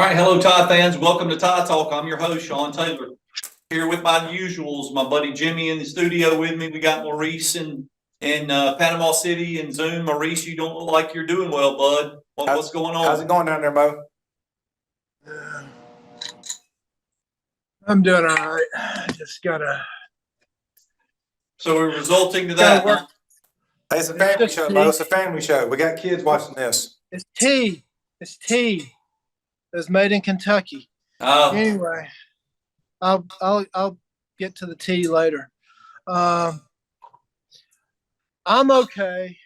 right, hello Tide fans. Welcome to TideTalk. I'm your host, Sean Taylor. Here with my usuals, my buddy Jimmy in the studio with me. We got Maurice in Panama City and Zoom. Maurice, you don't look like you're doing well, bud. What's going on? How's it going down there, Mo? I'm doing all right. Just gotta. So we're resulting to that. work. Hey, it's a family show, Mo. It's a family show. We got kids watching this. It's tea. It's tea. It's made in Kentucky. Anyway, I'll get to the tea later. I'm okay.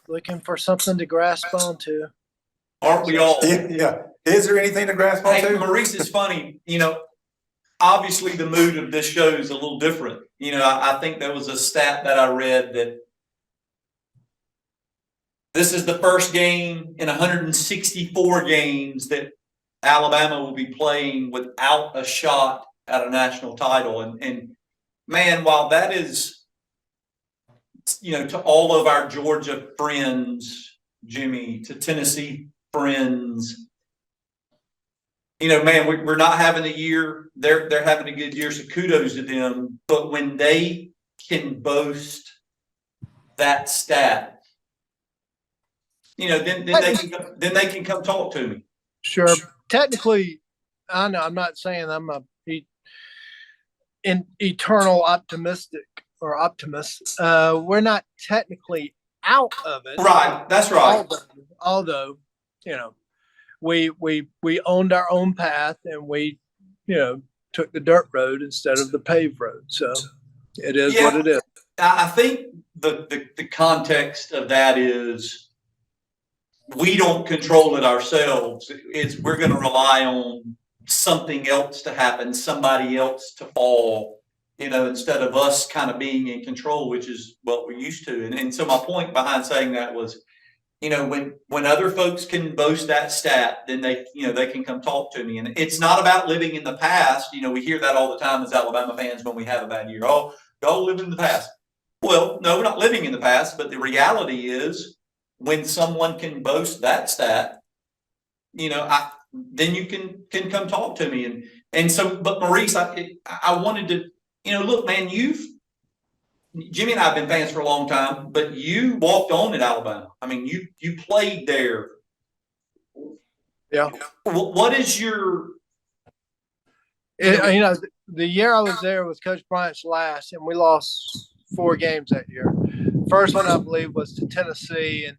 Looking for something to grasp onto. Aren't we all? Yeah. Is there anything to grasp Hey, onto? Maurice, it's funny. Obviously the mood of this show is a little different. I think there was a stat that I read that this is the first game in 164 games that Alabama will be playing without a shot at a national title. And man, while that is, to all of our Georgia friends, Jimmy, to Tennessee friends, man, we're not having a year. They're having a good year, so kudos to them. But when they can boast that stat, then they can come talk to me. Sure. Technically, I know I'm not saying I'm an eternal optimist. We're not technically out of it. Right. That's right. Although we owned our own path and we, took the dirt road instead of the paved road. So it is what it is. I think the context of that is we don't control it ourselves. We're going to rely on something else to happen, somebody else to fall, instead of us kind of being in control, which is what we're used to. And so my point behind saying that was, when other folks can boast that stat, then they can come talk to me. And it's not about living in the past. We hear that all the time as Alabama fans when we have a bad year. Oh, y'all live in the past. Well, no, we're not living in the past, but the reality is when someone can boast that stat, then you can come talk to me. And so, but Maurice, I wanted to, look, man, Jimmy and I have been fans for a long time, but you walked on at Alabama. I mean, you played there. Yeah. What is your? The year I was there was Coach Bryant's last, and we lost 4 games that year. First one, I believe, was to Tennessee, and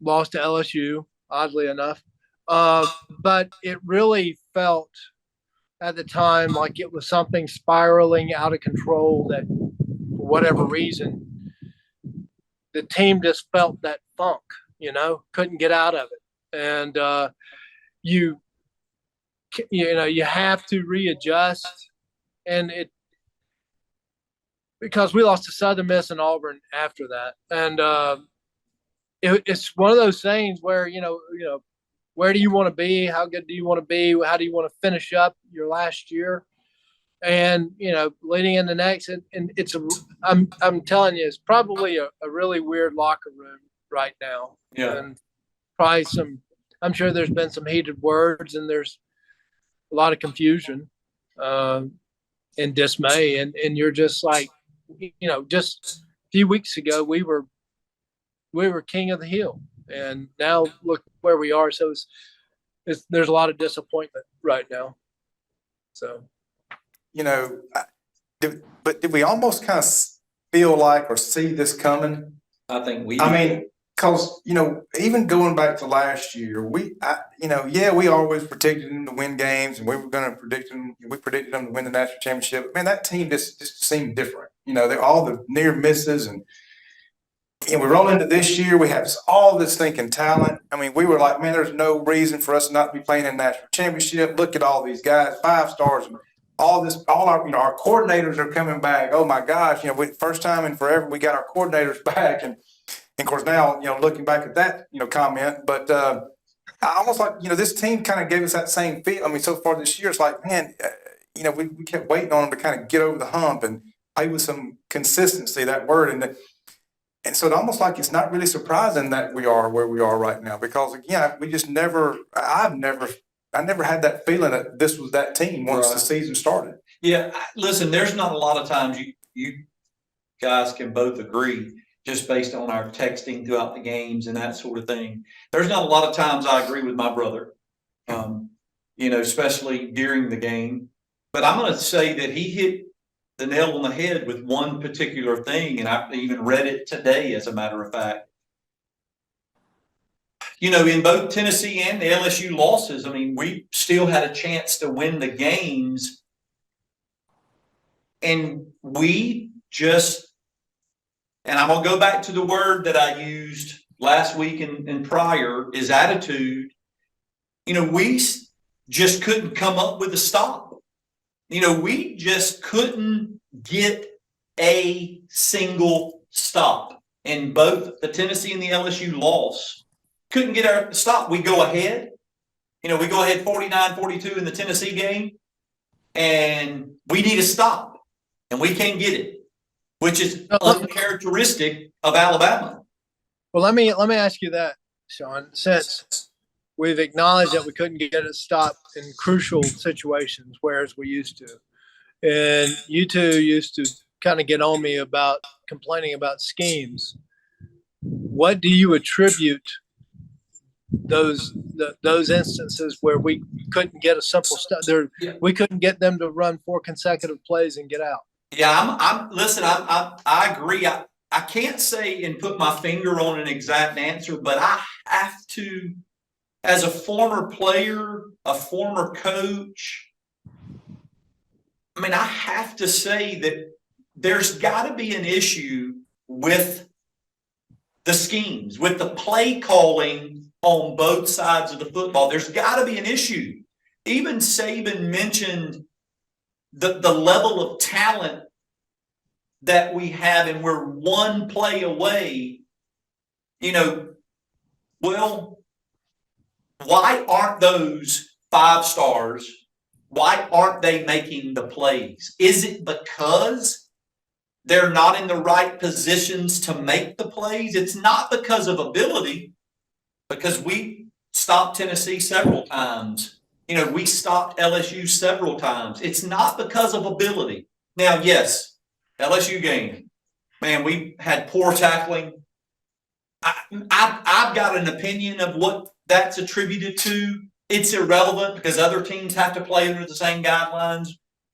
lost to LSU, oddly enough. But it really felt at the time like it was something spiraling out of control that, for whatever reason, the team just felt that funk, couldn't get out of it. And you have to readjust. And because we lost to Southern Miss and Auburn after that. And it's one of those things where, where do you want to be? How good do you want to be? How do you want to finish up your last year? And, leading into next, and I'm telling you, it's probably a really weird locker room right now. Yeah. And probably I'm sure there's been some heated words and there's a lot of confusion and dismay. And you're just like, just a few weeks ago, we were king of the hill. And now look where we are. So there's a lot of disappointment right now. So, did we almost kind of feel like or see this coming? I think we. Because even going back to last year, we always predicted them to win games, and we were going to predict them. We predicted them to win the national championship. Man, that team just seemed different. They're all the near misses and we roll into this year, we have all this thinking talent. I mean, we were like, man, there's no reason for us not to be playing in the national championship. Look at all these guys, 5 stars, all our coordinators are coming back. Oh my gosh, first time in forever we got our coordinators back. And of course now, looking back at that, comment, but I almost like, this team kind of gave us that same feel. I mean, so far this year, it's like, man, we kept waiting on them to kind of get over the hump and play with some consistency, that word. And And so it's almost like it's not really surprising that we are where we are right now, because again, we just I never had that feeling that this was that team once the Right. season started. Yeah, listen, there's not a lot of times you guys can both agree, just based on our texting throughout the games and that sort of thing. There's not a lot of times I agree with my brother, especially during the game. But I'm going to say that he hit the nail on the head with one particular thing, and I even read it today, as a matter of fact. In both Tennessee and the LSU losses, I mean, we still had a chance to win the games, and we just, and I'm going to go back to the word that I used last week and prior, is attitude. We just couldn't come up with a stop. We just couldn't get a single stop. In both the Tennessee and the LSU loss, couldn't get our stop. We go ahead. We go ahead 49-42 in the Tennessee game, and we need a stop, and we can't get it, which is uncharacteristic of Alabama. Well, let me ask you that, Sean. Since we've acknowledged that we couldn't get a stop in crucial situations, whereas we used to, and you two used to kind of get on me about complaining about schemes. What do you attribute those instances where we couldn't get a simple stop? We couldn't get them to run 4 consecutive plays and get out. Yeah, I agree. I can't say and put my finger on an exact answer, but I have to, as a former player, a former coach, I mean, I have to say that there's got to be an issue with the schemes, with the play calling on both sides of the football. There's got to be an issue. Even Saban mentioned the level of talent that we have, and we're one play away. Well, why aren't those 5 stars? Why aren't they making the plays? Is it because they're not in the right positions to make the plays? It's not because of ability, because we stopped Tennessee several times. We stopped LSU several times. It's not because of ability. Now, yes, LSU game, man, we had poor tackling. I've got an opinion of what that's attributed to. It's irrelevant because other teams have to play under the same guidelines.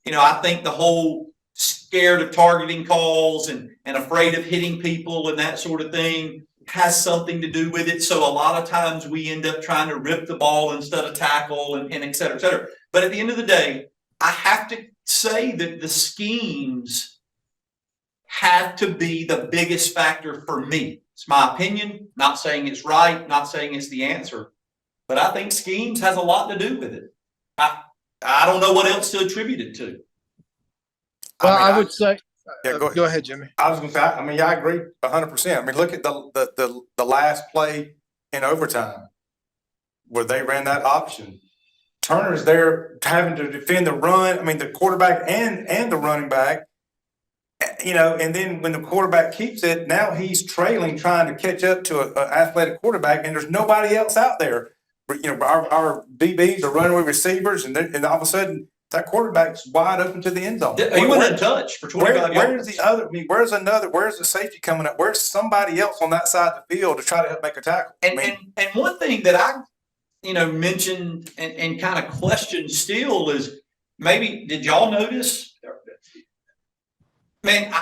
I think the whole scared of targeting calls and afraid of hitting people and that sort of thing has something to do with it. So a lot of times we end up trying to rip the ball instead of tackle and et cetera, et cetera. But at the end of the day, I have to say that the schemes have to be the biggest factor for me. It's my opinion, not saying it's right, not saying it's the answer, but I think schemes has a lot to do with it. I don't know what else to attribute it to. Well, I would say, Yeah, go ahead, Jimmy. I was going to say, I agree 100%. I mean, look at the last play in overtime where they ran that option. Turner's there having to defend the run. I mean, the quarterback and the running back, and then when the quarterback keeps it, now he's trailing, trying to catch up to an athletic quarterback, and there's nobody else out there. Our DBs are running with receivers, and all of a sudden, that quarterback's wide open to the end zone. He went untouched for 25 yards. Where's the other? I mean, where's the safety coming up? Where's somebody else on that side of the field to try to help make a tackle? And one thing that I, mentioned and kind of questioned still is, maybe, did y'all notice? Man,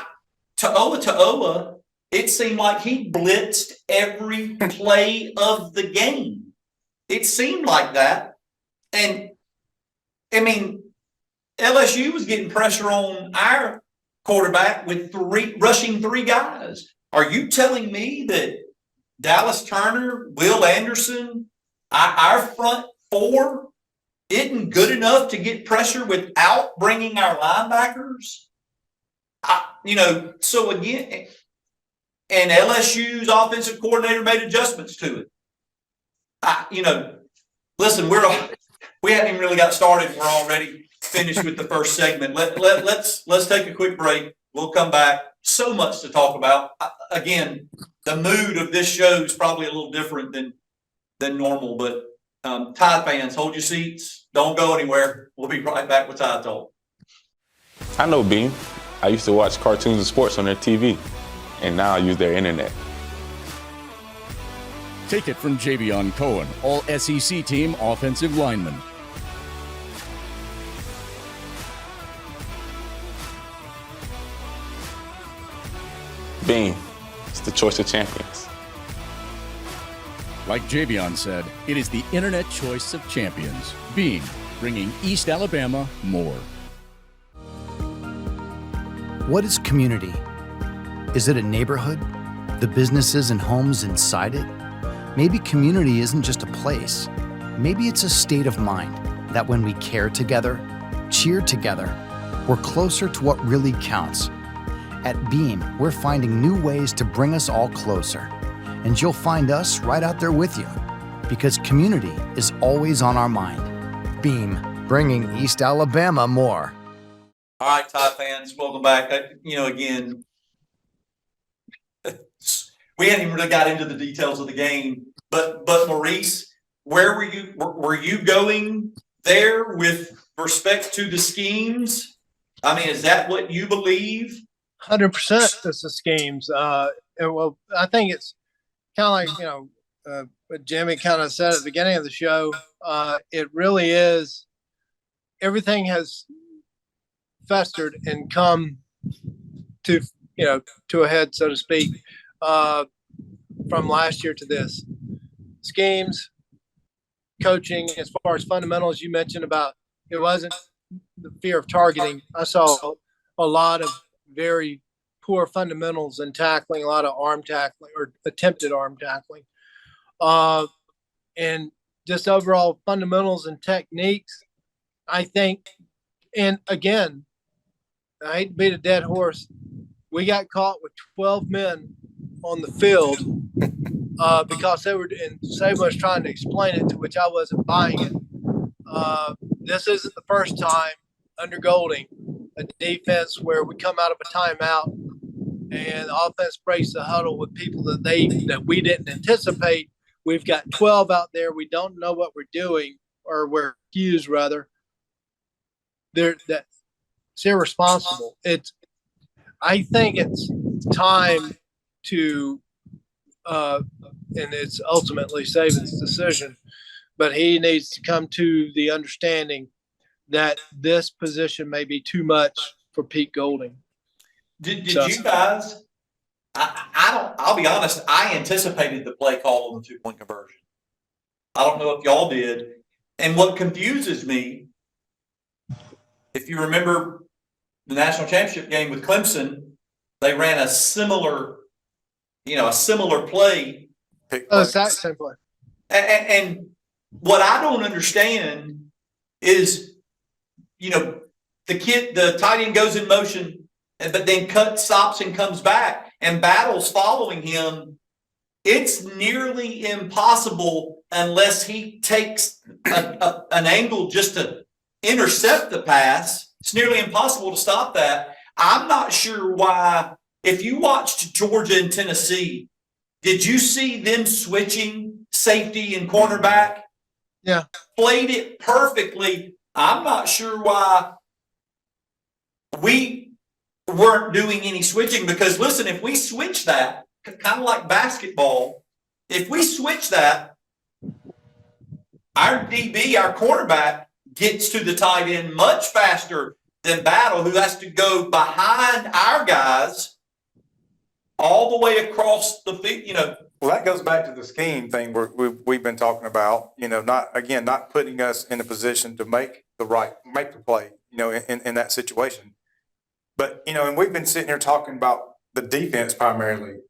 To'oa, it seemed like he blitzed every play of the game. It seemed like that. And, I mean, LSU was getting pressure on our quarterback with rushing 3 guys. Are you telling me that Dallas Turner, Will Anderson, our front 4 isn't good enough to get pressure without bringing our linebackers? So again, and LSU's offensive coordinator made adjustments to it. Listen, we haven't even really got started. We're already finished with the first segment. Let's take a quick break. We'll come back. So much to talk about. Again, the mood of this show is probably a little different than normal, but Tide fans, hold your seats. Don't go anywhere. We'll be right back with Tide Talk. I know Beam. I used to watch cartoons and sports on their TV, and now I use their internet. Take it from Javion Cohen, all SEC team offensive lineman. Beam, it's the choice of champions. Like Javion said, it is the internet choice of champions. Beam, bringing East Alabama more. What is community? Is it a neighborhood? The businesses and homes inside it? Maybe community isn't just a place. Maybe it's a state of mind that when we care together, cheer together, we're closer to what really counts. At Beam, we're finding new ways to bring us all closer. And you'll find us right out there with you, because community is always on our mind. Beam, bringing East Alabama more. All right, Tide fans, welcome back. Again, we hadn't even really got into the details of the game, but Maurice, where were you? Were you going there with respect to the schemes? I mean, is that what you believe? 100% it's the schemes. Well, I think it's kind of like, what Jimmy kind of said at the beginning of the show. It really is. Everything has festered and come to a head, so to speak, from last year to this. Schemes, coaching, as far as fundamentals you mentioned about, it wasn't the fear of targeting. I saw a lot of very poor fundamentals in tackling, a lot of arm tackling or attempted arm tackling. And just overall fundamentals and techniques, I think. And again, I hate to beat a dead horse. We got caught with 12 men on the field because they were, and Saban was trying to explain it, to which I wasn't buying it. This isn't the first time under Golding, a defense where we come out of a timeout and the offense breaks the huddle with people that we didn't anticipate. We've got 12 out there. We don't know what we're doing, or we're accused rather. It's irresponsible. I think it's time to, and it's ultimately Saban's decision, but he needs to come to the understanding that this position may be too much for Pete Golding. Did you guys? I'll be honest. I anticipated the play call on the 2-point conversion. I don't know if y'all did. And what confuses me, if you remember the national championship game with Clemson, they ran a similar play. Same play. And what I don't understand is, the tight end goes in motion, but then stops and comes back, and Battle's following him. It's nearly impossible unless he takes an angle just to intercept the pass. It's nearly impossible to stop that. I'm not sure why. If you watched Georgia and Tennessee, did you see them switching safety and cornerback? Yeah. Played it perfectly. I'm not sure why we weren't doing any switching, because listen, if we switch that, kind of like basketball, if we switch that, our DB, our cornerback, gets to the tight end much faster than Battle, who has to go behind our guys all the way across the field. Well, that goes back to the scheme thing we've been talking about. Not putting us in a position to make the play. In that situation. But and we've been sitting here talking about the defense primarily.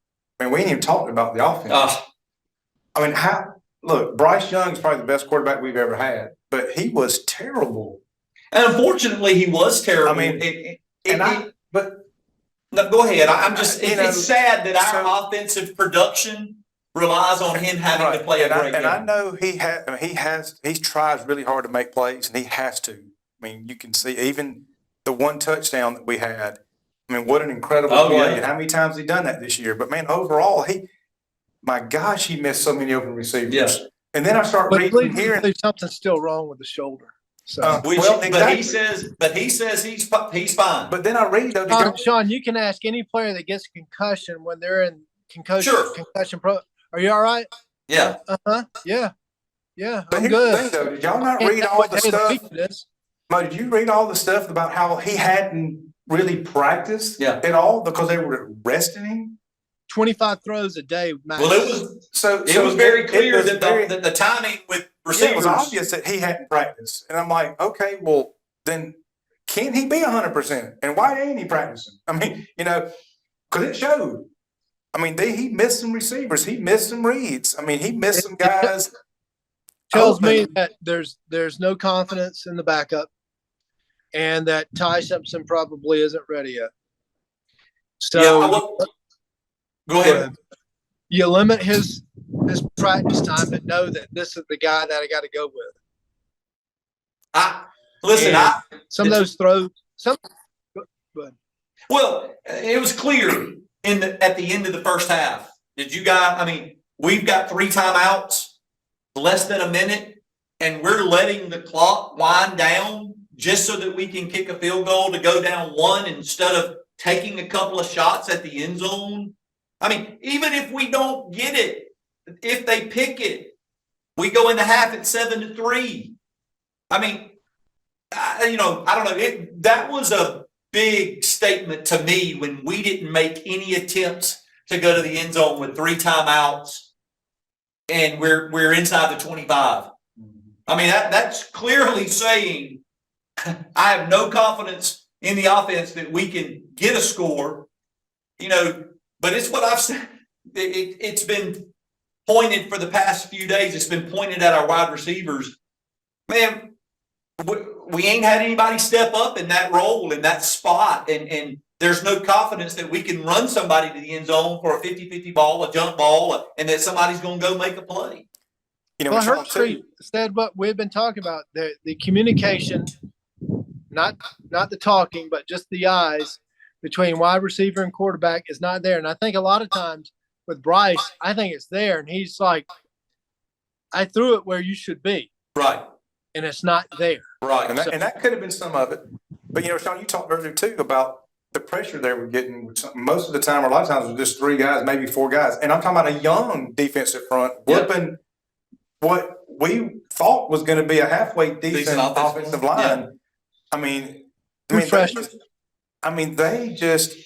I mean, we ain't even talking about the offense. I mean, look, Bryce Young's probably the best quarterback we've ever had, but he was terrible. And unfortunately, he was terrible. I mean, no, go ahead. I'm just, it's sad that our offensive production relies on him having to play a great game. And I know he tries really hard to make plays, and he has to. I mean, you can see even the one touchdown that we had, I mean, what an incredible Oh, play. yeah. And how many times he done that this year? But man, overall, my gosh, he missed so many open receivers. Yeah. And then I start But reading, hearing. believe something's still wrong with the shoulder. So, Which, Well, but he exactly. says he's fine. But then I read, though, Sean, you can ask any player that gets a concussion when they're in concussion pro. Are you all right? Yeah. Yeah. but I'm here's good. the thing, though. Did y'all not Can't read tell all what the day of the stuff? week it is. Mo, did you read all the stuff about how he hadn't really practiced Yeah. at all because they were resting him? 25 throws a day, max. Well, it was very clear that the timing with receivers. It was obvious that he hadn't practiced. And I'm like, okay, well, then can he be 100%? And why ain't he practicing? I mean, because it showed. I mean, he missed some receivers. He missed some reads. I mean, he missed some guys. Tells me that there's no confidence in the backup and that Ty Simpson probably isn't ready yet. So go ahead. You limit his practice time, but know that this is the guy that I got to go with. Some of those throws. Well, it was clear at the end of the first half. Did you guys? I mean, we've got 3 timeouts, less than a minute, and we're letting the clock wind down just so that we can kick a field goal to go down 1 instead of taking a couple of shots at the end zone. I mean, even if we don't get it, if they pick it, we go into half at 7-3. I mean, I don't know. That was a big statement to me when we didn't make any attempts to go to the end zone with 3 timeouts, and we're inside the 25. I mean, that's clearly saying I have no confidence in the offense that we can get a score. But it's what I've said. It's been pointed for the past few days. It's been pointed at our wide receivers. Man, we ain't had anybody step up in that role, in that spot. And there's no confidence that we can run somebody to the end zone for a 50-50 ball, a jump ball, and that somebody's going to go make a play. Well, Herbstreit said what we've been talking about, the communication, not the talking, but just the eyes between wide receiver and quarterback is not there. And I think a lot of times with Bryce, I think it's there. And he's like, I threw it where you should be. Right. And it's not there. Right. And that could have been some of it. But, Sean, you talked earlier, too, about the pressure they were getting. Most of the time, or a lot of times, it was just 3 guys, maybe 4 guys. And I'm talking about a young defensive front whooping what we thought was going to be a halfway decent offensive line. Yeah. They just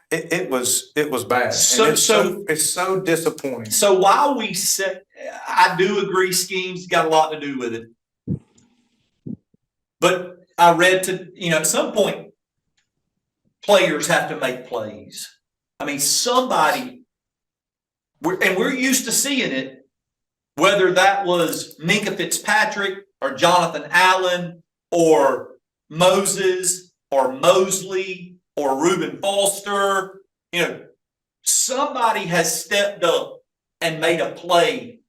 it was bad. So it's so disappointing. So while we said, I do agree, schemes got a lot to do with it. But I read at some point, players have to make plays. I mean, we're used to seeing it, whether that was Minka Fitzpatrick or Jonathan Allen or Moses or Mosley or Reuben Foster. Somebody has stepped up and made a play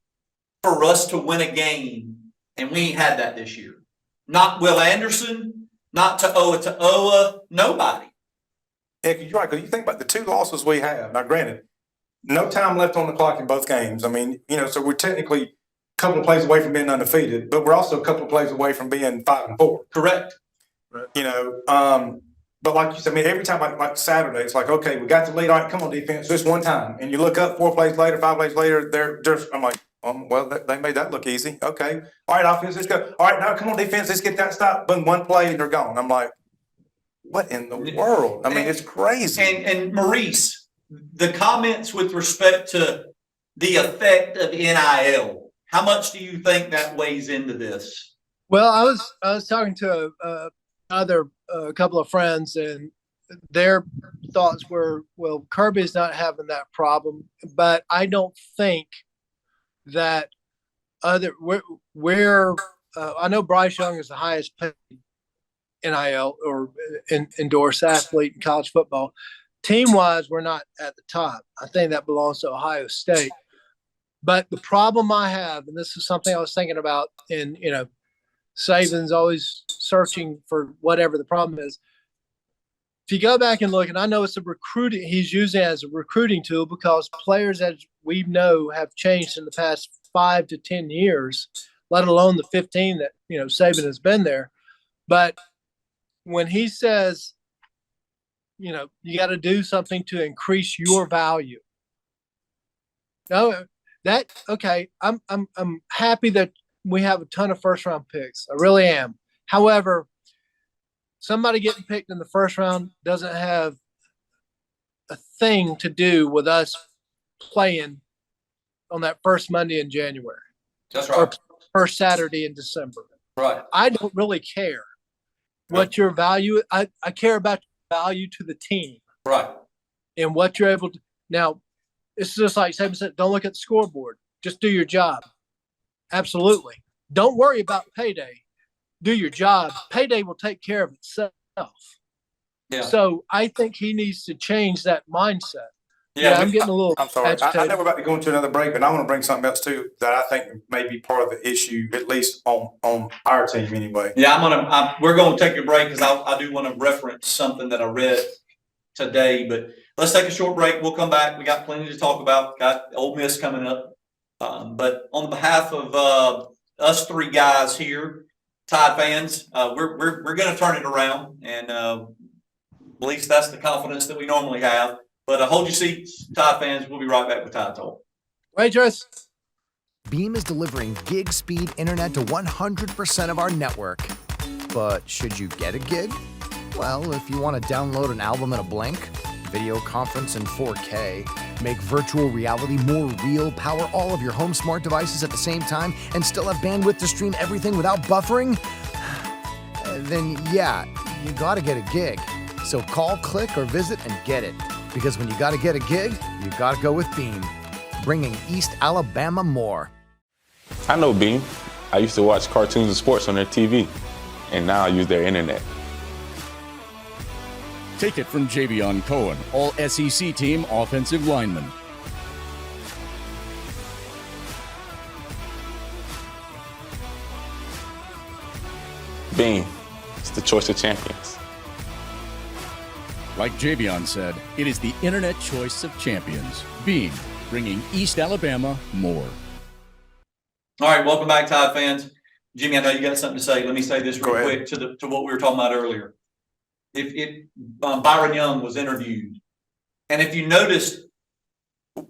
for us to win a game, and we ain't had that this year. Not Will Anderson, not To'oa, nobody. Yeah, you're right. Because you think about the 2 losses we have. Now, granted, no time left on the clock in both games. I mean, so we're technically a couple of plays away from being undefeated, but we're also a couple of plays away from being 5-4. Correct. But like you said, I mean, every time like Saturday, it's like, okay, we got the lead. All right, come on, defense. Just one time. And you look up 4 plays later, 5 plays later, they're just, I'm like, well, they made that look easy. Okay. All right, offense, let's go. All right, now come on, defense, let's get that stop. Boom, 1 play, and they're gone. I'm like, what in the world? I mean, it's crazy. And Maurice, the comments with respect to the effect of NIL, how much do you think that weighs into this? Well, I was talking to a couple of friends, and their thoughts were, well, Kirby's not having that problem, but I don't think that I know Bryce Young is the highest paid NIL or endorsed athlete in college football. Team-wise, we're not at the top. I think that belongs to Ohio State. But the problem I have, and this is something I was thinking about, and Saban's always searching for whatever the problem is. if you go back and look, and I know it's a recruiting, he's using it as a recruiting tool because players that we know have changed in the past 5 to 10 years, let alone the 15 that, Saban has been there. But when he says, you got to do something to increase your value. No, okay. I'm happy that we have a ton of first round picks. I really am. However, somebody getting picked in the first round doesn't have a thing to do with us playing on that first Monday in January. That's Or right. first Saturday in December. Right. I don't really care what your value. I care about your value to the team. Right. And what you're able to. Now, it's just like Saban said, don't look at the scoreboard. Just do your job. Absolutely. Don't worry about payday. Do your job. Payday will take care of itself. Yeah. So I think he needs to change that mindset. Yeah, I'm getting a little I'm sorry. I agitated. know we're about to go into another break, but I want to bring something else too that I think may be part of the issue, at least on our team anyway. Yeah, we're gonna take a break because I do want to reference something that I read today. But let's take a short break. We'll come back. We got plenty to talk about. Got Ole Miss coming up. But on behalf of us three guys here, Tide fans, we're gonna turn it around, and at least that's the confidence that we normally have. But hold your seats, Tide fans. We'll be right back with Tide Talk. Right, Joyce? Beam is delivering gig speed internet to 100% of our network. But should you get a gig? Well, if you want to download an album in a blink, video conference in 4K, make virtual reality more real, power all of your home smart devices at the same time, and still have bandwidth to stream everything without buffering, then yeah, you gotta get a gig. So call, click, or visit and get it. Because when you gotta get a gig, you gotta go with Beam, bringing East Alabama more. I know Beam. I used to watch cartoons and sports on their TV, and now I use their internet. Take it from Javion Cohen, all SEC team offensive lineman. Beam. It's the choice of champions. Like Javion said, it is the internet choice of champions. Beam, bringing East Alabama more. All right, welcome back, Tide fans. Jimmy, I know you got something to say. Let me say this real Go ahead. quick to what we were talking about earlier. If Byron Young was interviewed, and if you noticed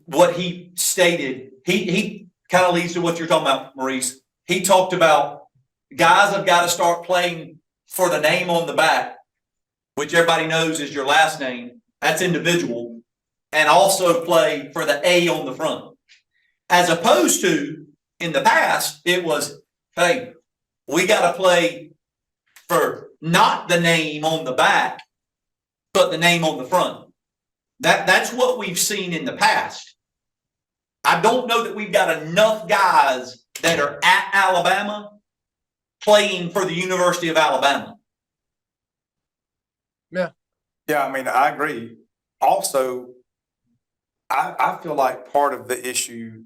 what he stated, he kind of leads to what you're talking about, Maurice. He talked about guys have got to start playing for the name on the back, which everybody knows is your last name. That's individual, and also play for the A on the front. As opposed to in the past, it was, hey, we got to play for not the name on the back, but the name on the front. That's what we've seen in the past. I don't know that we've got enough guys that are at Alabama playing for the University of Alabama. Yeah, I mean, I agree. Also, I feel like part of the issue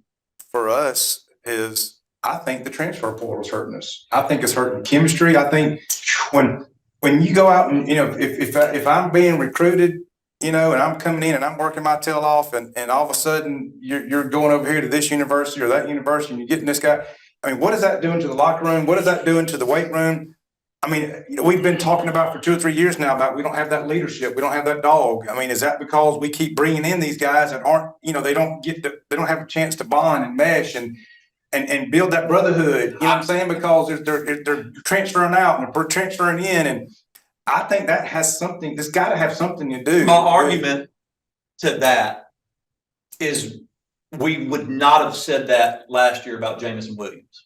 for us is I think the transfer portal is hurting us. I think it's hurting chemistry. I think when you go out and, if I'm being recruited, and I'm coming in and I'm working my tail off and all of a sudden you're going over here to this university or that university and you're getting this guy. I mean, what is that doing to the locker room? What is that doing to the weight room? I mean, we've been talking about for 2 or 3 years now about we don't have that leadership. We don't have that dog. I mean, is that because we keep bringing in these guys that aren't, they don't have a chance to bond and mesh and build that brotherhood? You know what I'm saying? Because they're transferring out and they're transferring in. And I think that has something, it's got to have something to do. My argument to that is we would not have said that last year about Jamison Williams.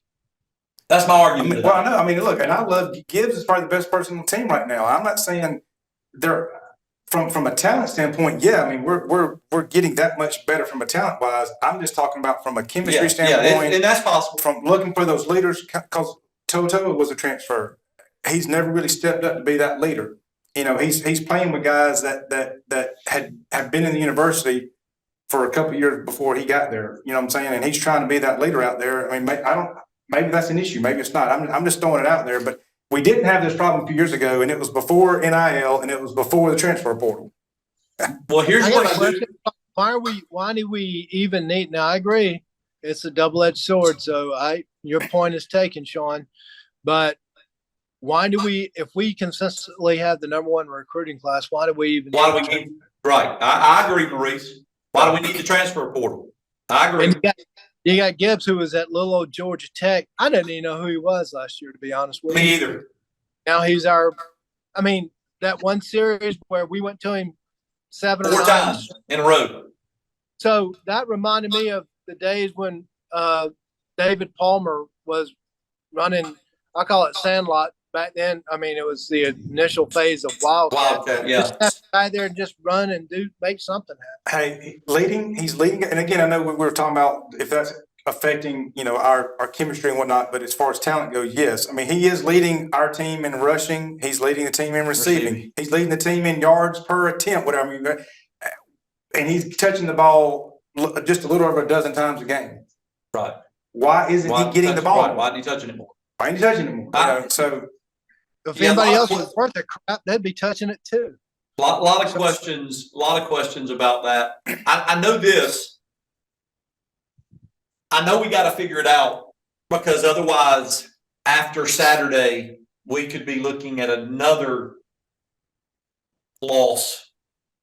That's my argument. I know. I mean, look, and I love Gibbs is probably the best person on the team right now. I'm not saying they're from a talent standpoint. Yeah, I mean, we're getting that much better from a talent wise. I'm just talking about from a chemistry standpoint, and that's possible. From looking for those leaders, because Toto was a transfer. He's never really stepped up to be that leader. He's playing with guys that have been in the university for a couple of years before he got there. You know what I'm saying? And he's trying to be that leader out there. I mean, maybe that's an issue. Maybe it's not. I'm just throwing it out there. But we didn't have this problem a few years ago, and it was before NIL, and it was before the transfer portal. Well, here's I what got a I do. question. Why do we even need, now I agree, it's a double-edged sword. So your point is taken, Sean, but why do we, if we consistently have the number one recruiting class, why do we even? Why do we need? Right, I agree, Maurice. Why do we need the transfer portal? I agree. And you got Gibbs, who was at little old Georgia Tech. I didn't even know who he was last year, to be honest with you. Me either. Now he's that one series where we went to him 7 or 4 9 times in a row. So that reminded me of the days when David Palmer was running, I call it Sandlot. Back then, it was the initial phase of Wildcat. Wildcat, yeah. Just have to guy there and just run and make something happen. Hey, he's leading. And again, I know we were talking about if that's affecting, our chemistry and whatnot, but as far as talent goes, yes. He is leading our team in rushing. He's leading the team in receiving. He's leading the team in yards per attempt, whatever. And he's touching the ball just a little over a dozen times a game. Right. Why isn't he getting the ball? Right. Why isn't he touching it more? Why ain't he touching it more? So if anybody else was worth a crap, they'd be touching it too. Lot of questions about that. I know this. I know we got to figure it out, because otherwise, after Saturday, we could be looking at another loss.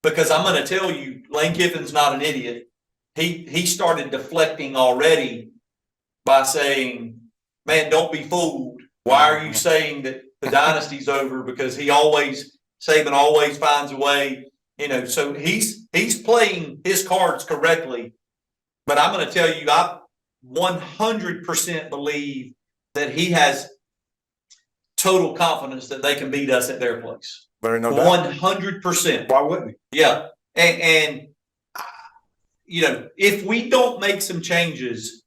Because I'm going to tell you, Lane Kiffin's not an idiot. He started deflecting already by saying, "Man, don't be fooled. Why are you saying that the dynasty's over?" Because Saban always finds a way, So he's playing his cards correctly. But I'm going to tell you, I 100% believe that he has total confidence that they can beat us at their place. There no doubt. 100%. Why wouldn't he? Yeah. And if we don't make some changes,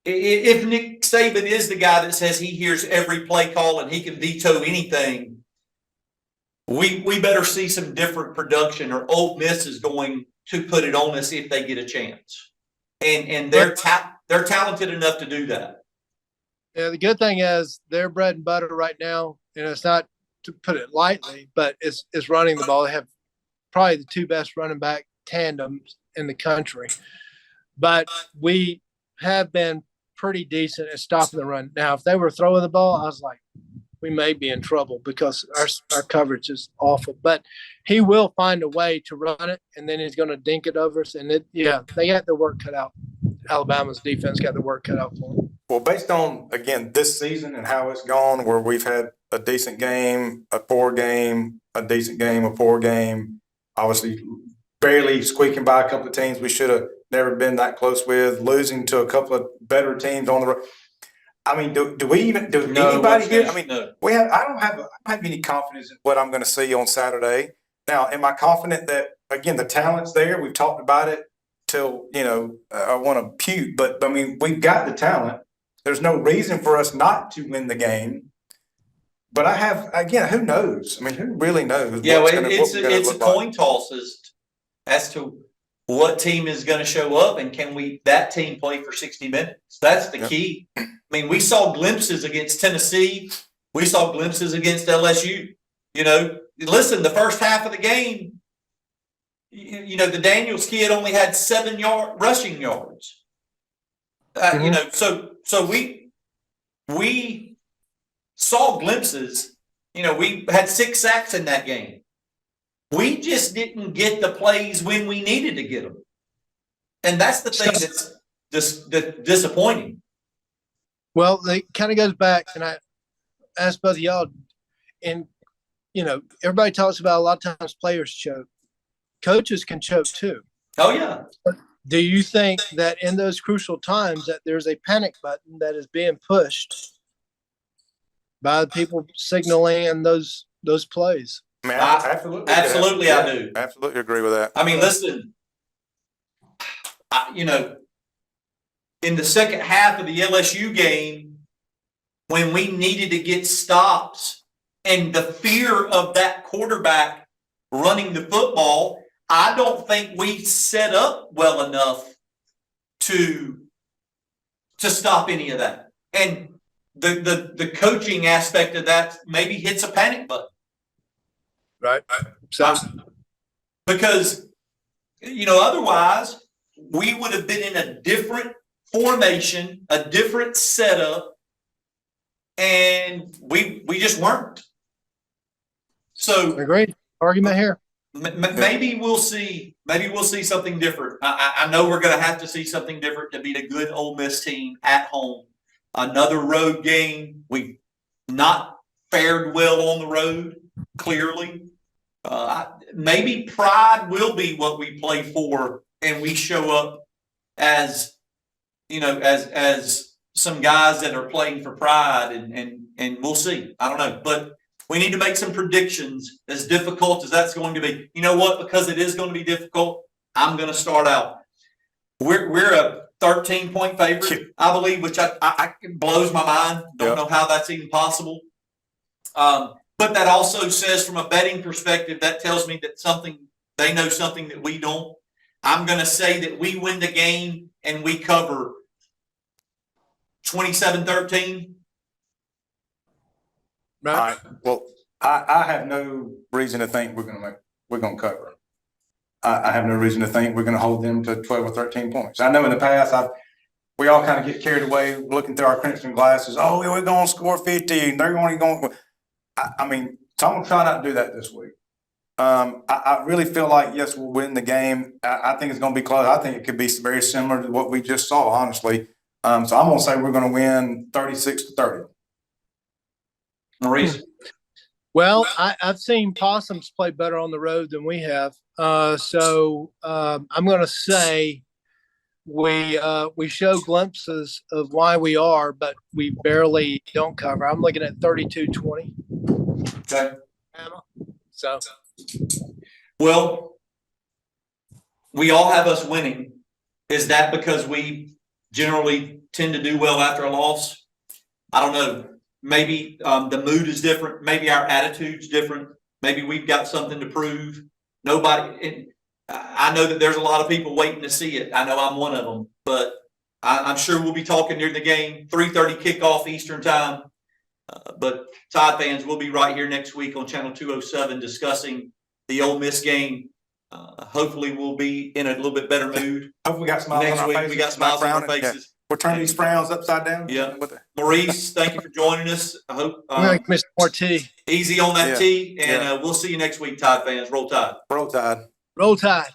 if Nick Saban is the guy that says he hears every play call and he can veto anything, we better see some different production, or Ole Miss is going to put it on us if they get a chance. And they're talented enough to do that. Yeah, the good thing is their bread and butter right now, and it's not to put it lightly, but it's running the ball. They have probably the 2 best running back tandems in the country. But we have been pretty decent at stopping the run. Now, if they were throwing the ball, I was like, we may be in trouble because our coverage is awful. But he will find a way to run it, and then he's going to dink it over us. And they got the work cut out. Alabama's defense got the work cut out for them. Well, based on, again, this season and how it's gone, where we've had a decent game, a poor game, a decent game, a poor game, obviously barely squeaking by a couple of teams we should have never been that close with, losing to a couple of better teams on the road. Do we even anybody here? No. I don't have any confidence in what I'm going to see on Saturday. Now, am I confident that, again, the talent's there? We've talked about it till I want to puke, but we've got the talent. There's no reason for us not to win the game. But who knows? Who really knows? Yeah, it's a coin toss as to what team is going to show up, and can that team play for 60 minutes? That's the key. We saw glimpses against Tennessee. We saw glimpses against LSU. Listen, the first half of the game, the Daniels kid only had 7 rushing yards. So we saw glimpses. We had 6 sacks in that game. We just didn't get the plays when we needed to get them. And that's the thing that's just disappointing. Well, it kind of goes back, and I asked both of y'all, and, everybody talks about a lot of times players choke. Coaches can choke too. Oh, yeah. Do you think that in those crucial times that there's a panic button that is being pushed by the people signaling those plays? Absolutely. Absolutely, I do. Absolutely agree with that. Listen, in the second half of the LSU game, when we needed to get stops and the fear of that quarterback running the football, I don't think we set up well enough to stop any of that. And the coaching aspect of that maybe hits a panic button. Right. So Because, otherwise we would have been in a different formation, a different setup, and we just weren't. So agreed. Argument here. maybe we'll see something different. I know we're going to have to see something different to beat a good Ole Miss team at home. Another road game. We've not fared well on the road, clearly. Maybe pride will be what we play for, and we show up as, as some guys that are playing for pride, and we'll see. I don't know, but we need to make some predictions, as difficult as that's going to be. You know what? Because it is going to be difficult, I'm going to start out. We're a 13-point favorite, I believe, which I blows my mind. Don't know how that's even possible. But that also says, from a betting perspective, that tells me that they know something that we don't. I'm going to say that we win the game and we cover 27-13. Right. All right. Well, I have no reason to think we're going to cover. I have no reason to think we're going to hold them to 12 or 13 points. I know in the past we all kind of get carried away looking through our crimson glasses. Oh, we're going to score 50, and they're only going. I mean, so I'm going to try not to do that this week. I really feel like, yes, we'll win the game. I think it's going to be close. I think it could be very similar to what we just saw, honestly. So I'm going to say we're going to win 36-30. Maurice? Well, I've seen Possums play better on the road than we have. So I'm going to say we show glimpses of why we are, but we barely don't cover. I'm looking at 32-20. Okay. So, Well, we all have us winning. Is that because we generally tend to do well after a loss? I don't know. Maybe the mood is different. Maybe our attitude's different. Maybe we've got something to prove. I know that there's a lot of people waiting to see it. I know I'm one of them, but I'm sure we'll be talking during the game. 3:30 kickoff Eastern time. But Tide fans, we'll be right here next week on Channel 207 discussing the Ole Miss game. Hopefully we'll be in a little bit better mood. Hopefully we got smiles Next on our week faces. we got smiles on our faces. Yeah. We're turning these frowns upside down. Yeah. Maurice, thank you for joining us. I hope I'm going to miss more tea. easy on that Yeah. tee, and we'll see you next week, Tide fans. Roll Tide. Roll Tide. Roll Tide.